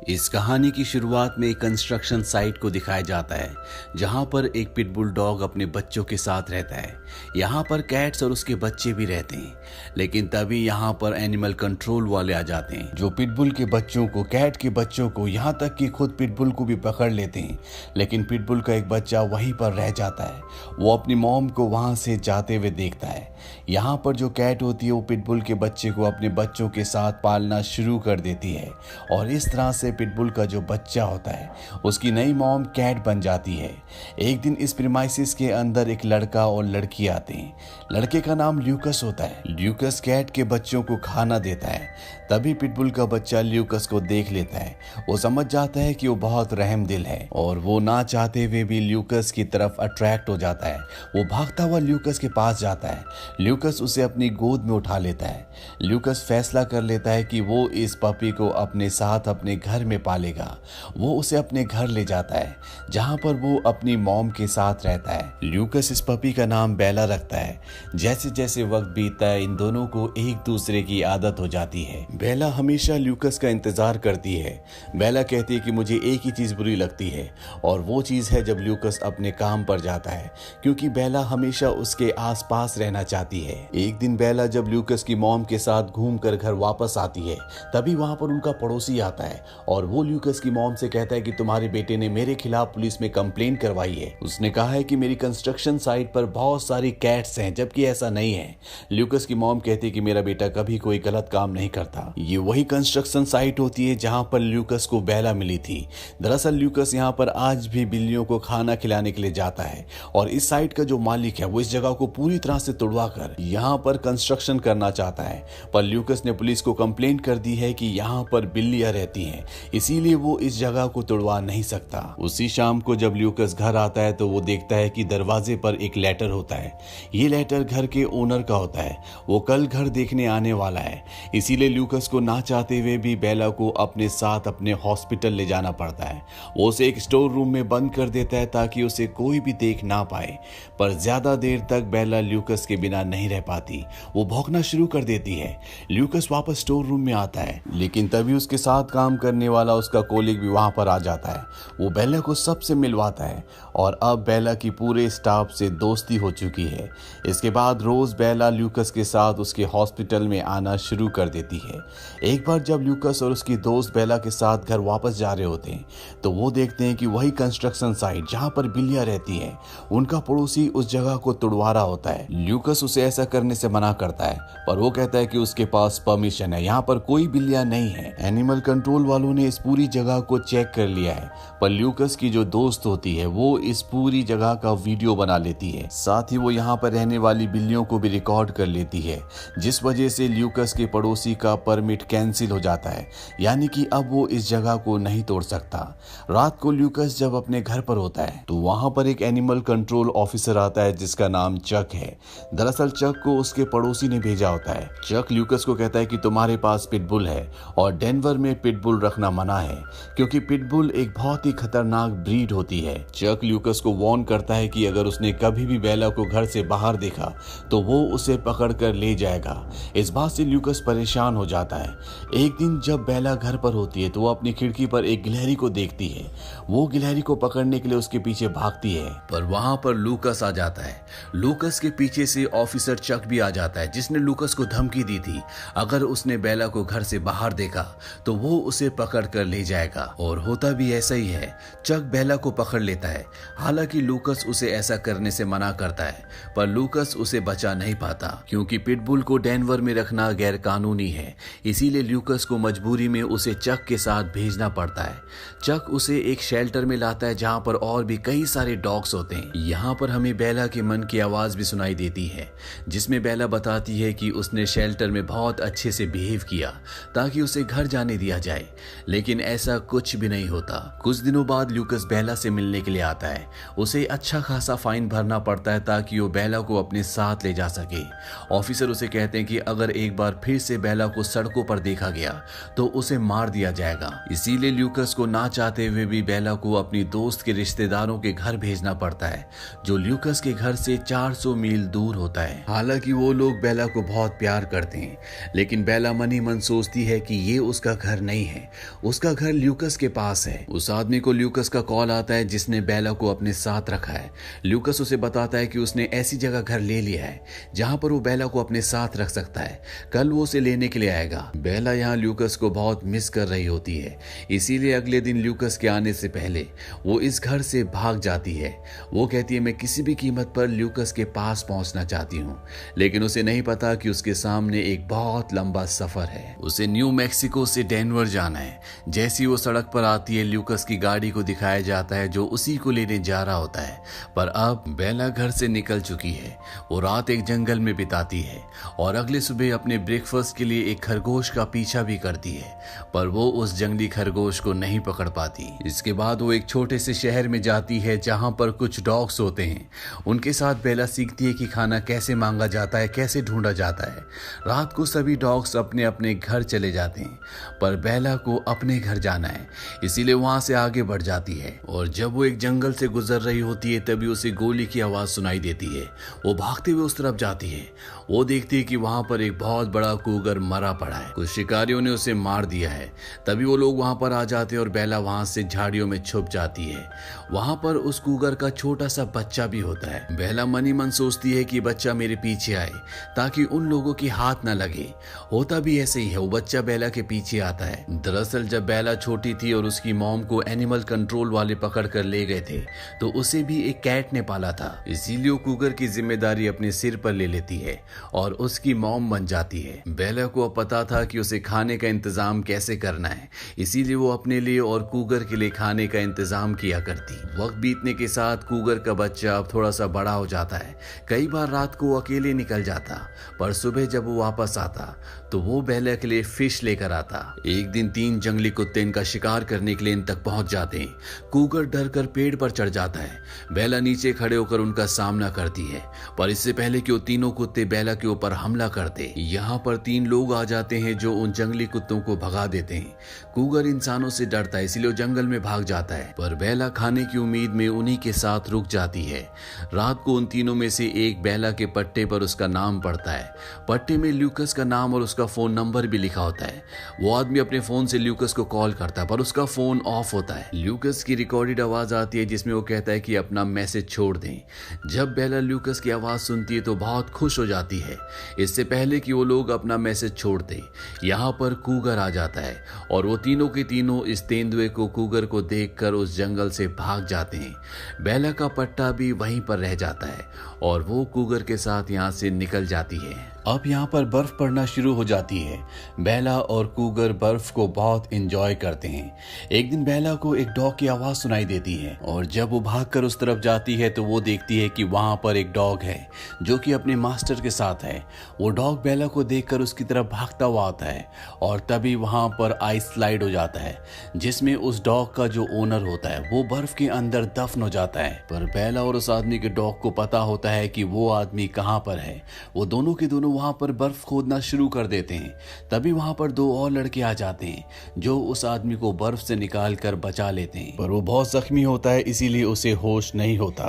इस कहानी की शुरुआत में एक कंस्ट्रक्शन साइट को दिखाया जाता है जहां पर एक पिटबुल डॉग अपने बच्चों के साथ रहता है। यहां पर कैट्स और उसके बच्चे भी रहते हैं, लेकिन तभी यहां पर एनिमल कंट्रोल वाले आ जाते हैं जो पिटबुल के बच्चों को, कैट के बच्चों को, यहां तक कि खुद पिटबुल को भी पकड़ लेते हैं। लेकिन पिटबुल का एक बच्चा वहीं पर रह जाता है। वो अपनी मॉम को वहां से जाते हुए देखता है। यहाँ पर जो कैट होती है वो पिटबुल के बच्चे को अपने बच्चों के साथ पालना शुरू कर देती है और इस तरह से पिटबुल का जो बच्चा होता है उसकी नई मॉम कैट बन जाती है। एक दिन इस प्रीमाइसिस के अंदर एक लड़का और लड़की आते हैं। लड़के का नाम ल्यूकस होता है। ल्यूकस कैट के बच्चों को खाना देता है। तभी पिटबुल का बच्चा ल्यूकस को देख लेता है। वो समझ जाता है कि वो बहुत रहमदिल है और वो ना चाहते हुए भी ल्यूकस की तरफ अट्रैक्ट हो जाता है। वो भागता हुआ ल्यूकस के पास जाता है। ल्यूकस उसे अपनी गोद में उठा लेता है। ल्यूकस फैसला कर लेता है कि वो इस पपी को अपने साथ अपने घर में पालेगा। वो उसे अपने घर ले जाता है जहां पर वो अपनी मॉम के साथ रहता है। ल्यूकस इस पपी का नाम बेला रखता है। जैसे जैसे वक्त बीतता है इन दोनों को एक दूसरे की आदत हो जाती है। बेला हमेशा ल्यूकस का इंतजार करती है। बेला कहती है कि मुझे एक ही चीज बुरी लगती है और वो चीज है जब ल्यूकस अपने काम पर जाता है, क्योंकि बेला हमेशा उसके आसपास रहना चाहती है। एक दिन बेला जब ल्यूकस की मॉम के साथ घूमकर घर वापस आती है तभी वहां पर उनका पड़ोसी आता है और वो ल्यूकस की मॉम से कहता है कि तुम्हारे बेटे ने मेरे खिलाफ पुलिस में कंप्लेंट करवाई है। उसने कहा है कि मेरी कंस्ट्रक्शन साइट पर बहुत सारी कैट्स हैं, जबकि ऐसा नहीं है। ल्यूकस की मॉम कहती है कि मेरा बेटा कभी कोई गलत काम नहीं करता। ये वही कंस्ट्रक्शन साइट होती है जहां पर ल्यूकस को बेला मिली थी। दरअसल ल्यूकस यहाँ पर आज भी बिल्लियों को खाना खिलाने के लिए जाता है और इस साइट का जो मालिक है वो इस जगह को पूरी तरह से तुड़वा कर यहाँ पर कंस्ट्रक्शन करना चाहता है। पर ल्यूकस ने पुलिस को कंप्लेंट कर दी है कि यहाँ पर बिल्लियां रहती हैं, इसीलिए वो इस जगह को तुड़वा नहीं सकता। उसी शाम को जब ल्यूकस घर आता है तो वो देखता है कि दरवाजे पर एक लेटर होता है। ये लेटर घर के ओनर का होता है। वो कल घर देखने आने वाला है, इसीलिए ल्यूकस को ना चाहते हुए भी बेला को अपने साथ अपने हॉस्पिटल ले जाना पड़ता है। वो उसे एक स्टोर रूम में बंद कर देता है ताकि उसे कोई भी देख ना पाए। पर ज्यादा देर तक बेला ल्यूकस के बिना नहीं रह पाती। वो भौंकना शुरू कर देती है। ल्यूकस वापस स्टोर रूम में आता है, लेकिन तभी उसके साथ काम करने वाला उसका कोलीग भी वहां पर आ जाता है। वो बेला को सबसे मिलवाता है और अब बेला की पूरे स्टाफ से दोस्ती हो चुकी है। इसके बाद रोज बेला ल्यूकस के साथ उसके हॉस्पिटल में आना शुरू कर देती है। एक बार जब ल्यूकस और उसकी दोस्त बेला के साथ घर वापस जा रहे होते हैं तो वो देखते हैं कि वही कंस्ट्रक्शन साइट जहां पर बिल्लियां रहती हैं, उनका पड़ोसी उस जगह को तुड़वा रहा होता है। ल्यूकस उसे ऐसा करने से मना करता है, पर वो कहता है कि उसके पास परमिशन है, यहाँ पर कोई बिल्लियां नहीं है। एनिमल कंट्रोल वालों ने इस पूरी जगह को चेक कर लिया है। पर ल्यूकस की जो दोस्त होती है वो इस पूरी जगह का वीडियो बना लेती है। साथ ही वो यहाँ पर रहने वाली बिल्लियों को भी रिकॉर्ड कर लेती है, जिस वजह से ल्यूकस के पड़ोसी का परमिट कैंसिल हो जाता है, यानी कि अब वो इस जगह को नहीं तोड़ सकता। रात को ल्यूकस जब अपने घर पर होता है तो वहां पर एक एनिमल कंट्रोल ऑफिसर आता है जिसका नाम चक है। दरअसल चक को उसके पड़ोसी ने भेजा होता है। चक ल्यूकस को कहता है कि तुम्हारे पास पिटबुल है और डेनवर में पिटबुल रखना मना है, क्योंकि पिटबुल एक बहुत ही खतरनाक ब्रीड होती है। चक ल्यूकस को वार्न करता है कि अगर उसने कभी भी बेला को घर से बाहर देखा तो वो उसे पकड़ कर ले जाएगा। इस बात से ल्यूकस परेशान हो जाता है। एक दिन जब बेला घर पर होती है तो वो अपनी खिड़की पर एक गिलहरी को देखती है। वो गिलहरी को पकड़ने के लिए उसके पीछे भागती है, पर वहां पर लूकस आ जाता है। लूकस के पीछे से ऑफिसर चक भी आ जाता है, जिसने लूकस को धमकी दी थी अगर उसने बेला को घर से बाहर देखा तो वो उसे पकड़ कर ले जाएगा। और होता भी ऐसा ही है। चक बेला को पकड़ लेता है। हालांकि लूकस उसे ऐसा करने से मना करता है, पर लूकस उसे बचा नहीं पाता, क्योंकि पिटबुल को डेनवर में रखना गैर कानूनी है। इसीलिए ल्यूकस को मजबूरी में उसे चक के साथ भेजना पड़ता है। चक उसे एक शेल्टर में लाता है जहां पर और भी कई सारे डॉग्स होते हैं। यहाँ पर हमें बेला के मन की आवाज भी सुनाई देती है, जिसमें बेला बताती है कि उसने शेल्टर में बहुत अच्छे से बिहेव किया ताकि उसे घर जाने दिया जाए, लेकिन ऐसा कुछ भी नहीं होता। कुछ दिनों बाद ल्यूकस बेला से मिलने के लिए आता है। उसे अच्छा खासा फाइन भरना पड़ता है ताकि वो बेला को अपने साथ ले जा सके। ऑफिसर उसे कहते हैं कि अगर एक बार फिर से बेला को सड़कों पर देखा गया तो उसे मार दिया जाएगा। इसीलिए ल्यूकस को ना चाहते हुए भी बेला को अपनी दोस्त के रिश्तेदारों के घर भेजना पड़ता है, जो ल्यूकस के घर से 400 मील दूर होता है। है। हालांकि वो लोग बेला को बहुत प्यार करते हैं, लेकिन बेला मन ही मन सोचती है कि ये उसका घर नहीं है, उसका घर ल्यूकस के पास है। उस आदमी को ल्यूकस का कॉल आता है जिसने बेला को अपने साथ रखा है। ल्यूकस उसे बताता है कि उसने ऐसी जगह घर ले लिया है जहां पर वो बेला को अपने साथ रख सकता है। कल वो उसे लेने के लिए आएगा। बेला यहाँ ल्यूकस को बहुत मिस कर रही होती है, इसीलिए अगले दिन ल्यूकस के आने से पहले वो इस घर से भाग जाती है। वो कहती है मैं किसी भी कीमत पर ल्यूकस के पास पहुंचना चाहती हूँ, लेकिन उसे नहीं पता कि उसके सामने एक बहुत लंबा सफर है। उसे न्यू मैक्सिको से डेनवर जाना है। जैसी वो सड़क पर आती है, ल्यूकस की गाड़ी को दिखाया जाता है जो उसी को लेने जा रहा होता है। पर अब बेला घर से निकल चुकी है। वो रात एक जंगल में बिताती है और अगले सुबह अपने ब्रेकफास्ट के लिए एक खरगोश का पीछा भी करती है, पर वो उस जंगली खरगोश को नहीं पकड़ पाती। इसके बाद वो एक छोटे से शहर में जाती है जहां पर कुछ डॉग्स होते हैं। उनके साथ बेला सीखती है कि खाना कैसे मांगा जाता है, कैसे ढूंढा जाता है। रात को सभी डॉग्स अपने अपने घर चले जाते हैं, पर बेला को अपने घर जाना है, इसीलिए वहां से आगे बढ़ जाती है। और जब वो एक जंगल से गुजर रही होती है तभी उसे गोली की आवाज सुनाई देती है। वो भागते हुए उस तरफ जाती है। वो देखती है कि वहां पर एक बहुत बड़ा कूगर मरा पड़ा है, कुछ शिकारियों ने उसे मार दिया है। तभी वो लोग वहां पर आ जाते हैं और बेला वहां से झाड़ियों में छुप जाती है। वहां पर उस कूगर का छोटा सा बच्चा भी होता है। बेला मन ही मन सोचती है कि बच्चा मेरे पीछे आए ताकि उन लोगों की हाथ न लगे। होता भी ऐसे ही है, वो बच्चा बेला के पीछे आता है। दरअसल जब बेला छोटी थी और उसकी मॉम को एनिमल कंट्रोल वाले पकड़ कर ले गए थे, तो उसे भी एक कैट ने पाला था। इसीलिए वो कूगर की जिम्मेदारी अपने सिर पर ले लेती है और उसकी मॉम बन जाती है। बेला को अब पता था कि उसे खाने का इंतजाम कैसे करना है, इसीलिए वो अपने लिए और कूगर के लिए खाने का इंतजाम किया करती। वक्त बीतने के साथ कूगर का बच्चा अब थोड़ा सा बड़ा हो जाता है। कई बार रात को वो अकेले निकल जाता, पर सुबह जब वो वापस आता तो वो बेला के लिए फिश लेकर आता। एक दिन 3 जंगली कुत्ते इनका शिकार करने के लिए इन तक पहुंच जाते हैं। कूगर डर कर पेड़ पर चढ़ जाता है। बेला नीचे खड़े होकर उनका सामना करती है, पर इससे पहले कि वो तीनों कुत्ते बेला के ऊपर हमला करते, यहाँ पर 3 लोग आ जाते हैं जो उन जंगली कुत्तों को भगा देते हैं। कूगर इंसानों से डरता है, इसलिए वो जंगल में भाग जाता है, पर बेला खाने की उम्मीद में उन्हीं के साथ रुक जाती है। रात को उन तीनों में से एक बेला के पट्टे पर उसका नाम पड़ता है। पट्टे में ल्यूकस का नाम और उसका फोन नंबर भी लिखा होता है। वो आदमी अपने फोन से ल्यूकस को कॉल करता है, पर उसका फोन ऑफ होता है। ल्यूकस की रिकॉर्डेड आवाज आती है जिसमें वो कहता है कि अपना मैसेज छोड़ दें। जब बेला ल्यूकस की आवाज सुनती है तो बहुत खुश हो जाती है। इससे पहले कि वो लोग अपना मैसेज छोड़ दें, यहाँ पर कूगर आ जाता है और वो तीनों के तीनों इस तेंदुए को कूगर को देखकर उस जंगल से भाग जाते हैं। बेला का पट्टा भी वहीं पर रह जाता है और वो कूगर के साथ यहाँ से निकल जाती है। अब यहाँ पर बर्फ पड़ना शुरू हो जाती है। बेला और कूगर बर्फ को बहुत एंजॉय करते हैं। एक दिन बेला को एक डॉग की आवाज सुनाई देती है और जब वो भागकर उस तरफ जाती है तो वो देखती है कि वहां पर एक डॉग है जो कि अपने मास्टर के साथ है। वो डॉग बेला को देखकर उसकी तरफ भागता हुआ आता है और तभी वहां पर आइस स्लाइड हो जाता है जिसमें उस डॉग का जो ओनर होता है वो बर्फ के अंदर दफन हो जाता है। पर बेला और उस आदमी के डॉग को पता होता है कि वो आदमी कहाँ पर है। वो दोनों के दोनों वहां पर बर्फ खोदना शुरू कर देते हैं। तभी वहां पर 2 और लड़के आ जाते हैं जो उस आदमी को बर्फ से निकाल कर बचा लेते हैं, पर वो बहुत जख्मी होता है इसीलिए उसे होश नहीं होता।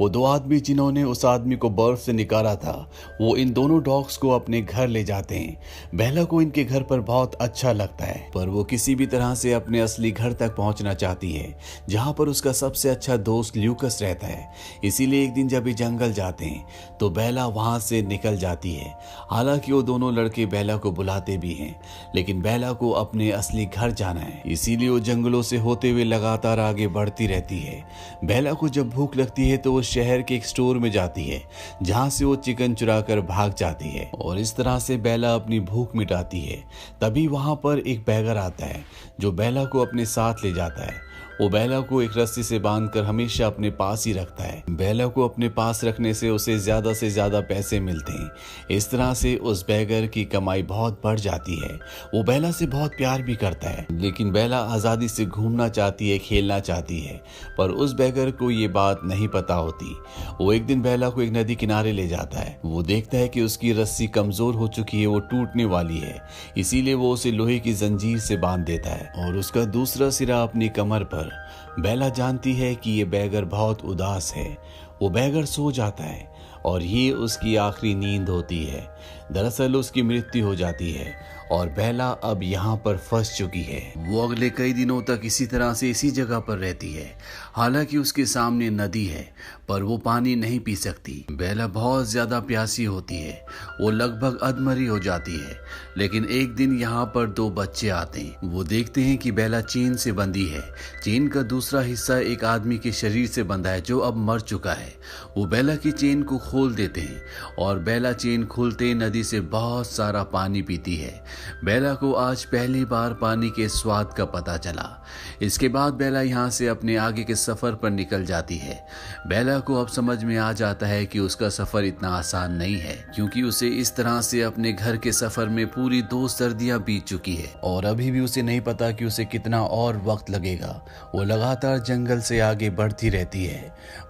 वो 2 आदमी जिन्होंने उस आदमी को बर्फ से निकाला था वो इन दोनों डॉग्स को अपने घर ले जाते हैं। बेला को इनके घर पर बहुत अच्छा लगता है, पर वो किसी भी तरह से अपने असली घर तक पहुंचना चाहती है जहां पर उसका सबसे अच्छा दोस्त ल्यूकस रहता है। इसीलिए एक दिन जब ये जंगल जाते हैं तो बेला वहां से निकल जाती है। हालांकि वो दोनों लड़के बेला को बुलाते भी हैं, लेकिन बेला को अपने असली घर जाना है, इसीलिए वो जंगलों से होते हुए लगातार आगे बढ़ती रहती है। बेला को जब भूख लगती है तो वो शहर के एक स्टोर में जाती है जहां से वो चिकन चुरा कर भाग जाती है और इस तरह से बेला अपनी भूख मिटाती है। तभी वहां पर एक बैगर आता है जो बेला को अपने साथ ले जाता है। वो बेला को एक रस्सी से बांधकर हमेशा अपने पास ही रखता है। बेला को अपने पास रखने से उसे ज्यादा से ज्यादा पैसे मिलते हैं। इस तरह से उस बैगर की कमाई बहुत बढ़ जाती है। वो बेला से बहुत प्यार भी करता है, लेकिन बेला आजादी से घूमना चाहती है, खेलना चाहती है, पर उस बैगर को ये बात नहीं पता होती। वो एक दिन बेला को एक नदी किनारे ले जाता है। वो देखता है कि उसकी रस्सी कमजोर हो चुकी है, वो टूटने वाली है, इसीलिए वो उसे लोहे की जंजीर से बांध देता है और उसका दूसरा सिरा अपनी कमर पर। बेला जानती है कि ये बैगर बहुत उदास है। वो बहकर सो जाता है और ये उसकी आखिरी नींद होती है। दरअसल उसकी मृत्यु हो जाती है और बेला अब यहाँ पर फंस चुकी है। वो अगले कई दिनों तक इसी तरह से इसी जगह पर रहती है। हालांकि उसके सामने नदी है पर वो पानी नहीं पी सकती। बेला बहुत ज्यादा प्यासी होती है, वो लगभग अधमरी हो जाती है। लेकिन एक दिन यहाँ पर दो बच्चे आते हैं। वो देखते हैं कि बेला चेन से बंधी है। चेन का दूसरा हिस्सा एक आदमी के शरीर से बंधा है जो अब मर चुका है। वो बेला की चेन को खोल देते हैं और बेला चेन खोलते नदी से बहुत सारा पानी पीती है। बेला को आज पहली बार पानी के स्वाद का पता चला। इसके बाद बेला यहाँ से अपने आगे के सफर पर निकल जाती है। बेला को अब समझ में आ जाता है कि उसका सफर इतना आसान नहीं है, क्योंकि उसे इस तरह से अपने घर के सफर में पूरी 2 सर्दियां बीत चुकी है और अभी भी उसे नहीं पता कि उसे कितना और वक्त लगेगा। वो लगातार जंगल से आगे बढ़ती रहती है,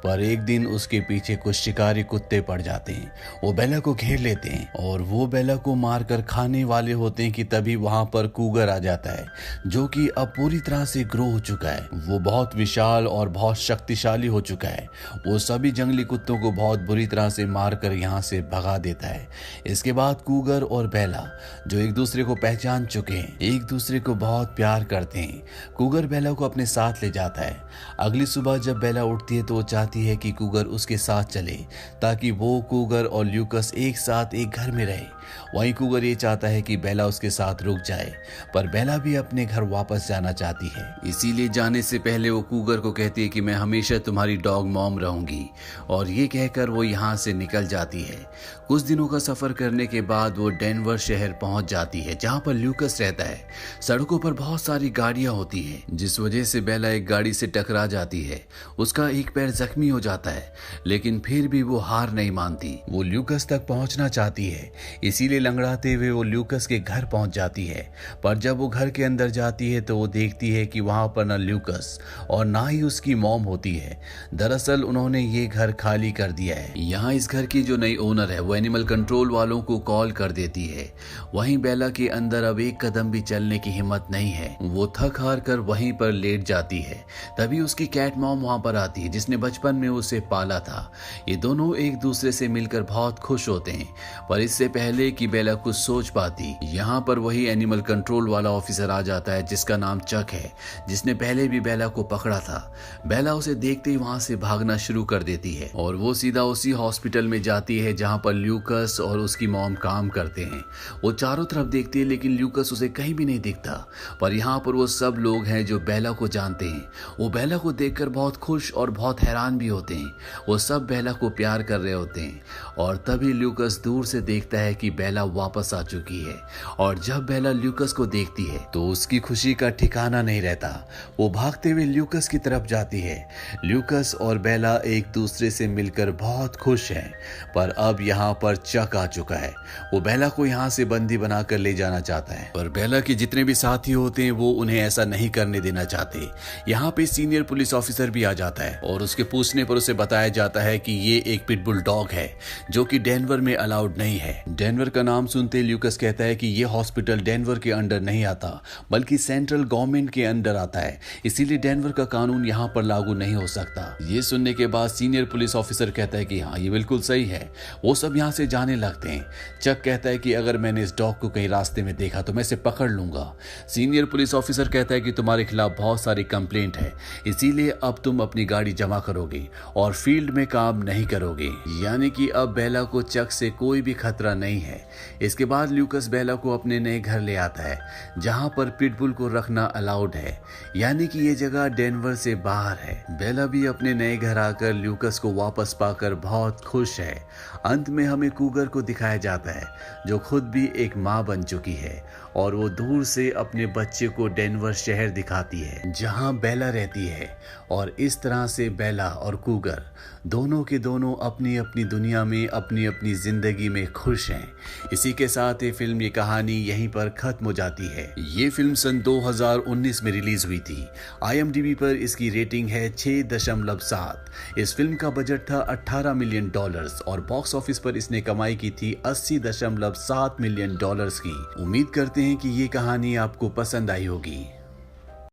पर एक दिन उसके पीछे कुछ शिकारी कुत्ते पड़ जाते हैं। वो बेला को घेर लेते हैं और वो बेला को मारकर खाने वाले होते हैं कि तभी वहां पर कूगर आ जाता है, जो कि अब पूरी तरह से ग्रो हो चुका है। वो बहुत विशाल और बहुत शक्तिशाली हो चुका है। वो सभी जंगली कुत्तों को बहुत बुरी तरह से मारकर यहाँ से भगा देता है। इसके बाद कूगर और बेला, जो एक दूसरे को पहचान चुके हैं, एक दूसरे को बहुत प्यार करते हैं। कूगर बेला को अपने साथ ले जाता है। अगली सुबह जब बेला उठती है तो वो चाहती है कि कूगर उसके साथ चले ताकि वो, कूगर और ल्यूकस एक साथ एक घर में रहे। वहीं कूगर ये चाहता है कि बेला उसके साथ रुक जाए, पर बेला भी अपने घर वापस जाना चाहती है। इसीलिए जाने से पहले वो कूगर को कहती है कि मैं हमेशा तुम्हारी डॉग मॉम रहूंगी, और ये कहकर वो यहाँ से निकल जाती है। कुछ दिनों का सफर करने के बाद वो डेनवर शहर पहुंच जाती है, जहाँ पर ल्यूकस रहता है। सड़कों पर बहुत सारी गाड़ियां होती हैं, जिस वजह से बेला एक गाड़ी से टकरा जाती है। उसका एक पैर जख्मी हो जाता है, लेकिन फिर भी वो हार नहीं मानती। वो ल्यूकस तक पहुंचना चाहती है, इसीलिए लंगड़ाते हुए वो ल्यूकस के घर पहुंच जाती है। पर जब वो घर के अंदर जाती है तो वो देखती है कि वहां पर न ल्यूकस और ना ही उसकी मॉम होती है। दरअसल उन्होंने ये घर खाली कर दिया है। यहाँ इस घर की जो नई ओनर है वो एनिमल कंट्रोल वालों को कॉल कर देती है। वहीं बेला के अंदर अब एक कदम भी चलने की हिम्मत नहीं है। वो थक हार कर वहीं पर लेट जाती है। तभी उसकी कैट मॉम वहां पर आती है, जिसने बचपन में उसे पाला था। ये दोनों एक दूसरे से मिलकर बहुत खुश होते हैं, पर इससे पहले कि बेला कुछ सोच पाती, यहाँ पर वही एनिमल कंट्रोल वाला ऑफिसर आ जाता है जिसका नाम चक है, जिसने पहले भी बेला को पकड़ा था। बेला उसे देखते ही वहां से भागना शुरू कर देती है और वो सीधा उसी हॉस्पिटल में जाती है जहाँ पर ल्यूकस और उसकी मॉम काम करते हैं। वो चारों तरफ देखती है लेकिन ल्यूकस उसे कहीं भी नहीं दिखता। पर यहाँ पर वो सब लोग हैं जो बेला को जानते हैं। वो बेला को देखकर बहुत खुश और बहुत हैरान भी होते हैं। वो सब बेला को प्यार कर रहे होते हैं और तभी ल्यूकस दूर से देखता है कि बेला वापस आ चुकी है। और जब बेला ल्यूकस को देखती है तो उसकी खुशी का ठिकाना नहीं रहता। वो भागते हुए ल्यूकस की तरफ जाती है। ल्यूकस और बेला एक दूसरे से मिलकर बहुत खुश हैं, पर अब यहाँ पर चक आ चुका है। वो बेला को यहाँ से बंदी बनाकर ले जाना चाहता है, पर बेला के जितने भी साथी होते हैं वो उन्हें ऐसा नहीं करने देना चाहते। यहाँ पे सीनियर पुलिस ऑफिसर भी आ जाता है और उसके पूछने पर उसे बताया जाता है कि ये एक पिटबुल डॉग है जो कि डेनवर में अलाउड नहीं है। डेनवर का नाम सुनते ल्यूकस कहता है कि ये हॉस्पिटल डेनवर के अंडर नहीं आता बल्कि सेंट्रल गवर्नमेंट के अंडर आता है, इसीलिए डेनवर का कानून यहाँ पर लागू नहीं हो सकता। ये सुनने के बाद सीनियर पुलिस ऑफिसर कहता है कि हाँ, ये बिल्कुल सही है। वो सब यहाँ से जाने लगते हैं। चक कहता है कि अगर मैंने इस डॉग को कहीं रास्ते में देखा तो मैं इसे पकड़ लूंगा। सीनियर पुलिस ऑफिसर कहता है कि तुम्हारे खिलाफ बहुत सारी कंप्लेंट है, इसीलिए अब तुम अपनी गाड़ी जमा करोगे और फील्ड में काम नहीं करोगे। यानी कि अब बेला को चक से कोई भी खतरा नहीं है। इसके बाद ल्यूकस बेला को अपने नए घर ले आता है जहां पर पिटबुल को रखना अलाउड है, यानी कि ये जगह डेनवर से बाहर है। बेला भी अपने नए घर आकर ल्यूकस को वापस पाकर बहुत खुश है। अंत में हमें कूगर को दिखाया जाता है जो खुद भी एक माँ बन चुकी है और वो दूर से अपने बच्चे को डेनवर शहर दिखाती है जहां बेला रहती है। और इस तरह से बेला और कूगर दोनों के दोनों अपनी अपनी दुनिया में अपनी अपनी जिंदगी में खुश हैं। इसी के साथ ये फिल्म, ये कहानी यहीं पर खत्म हो जाती है। ये फिल्म सन 2019 में रिलीज हुई थी। IMDb पर इसकी रेटिंग है 6.7। इस फिल्म का बजट था $18 मिलियन और बॉक्स ऑफिस पर इसने कमाई की थी $80.7 मिलियन की। उम्मीद करते हैं कि ये कहानी आपको पसंद आई होगी।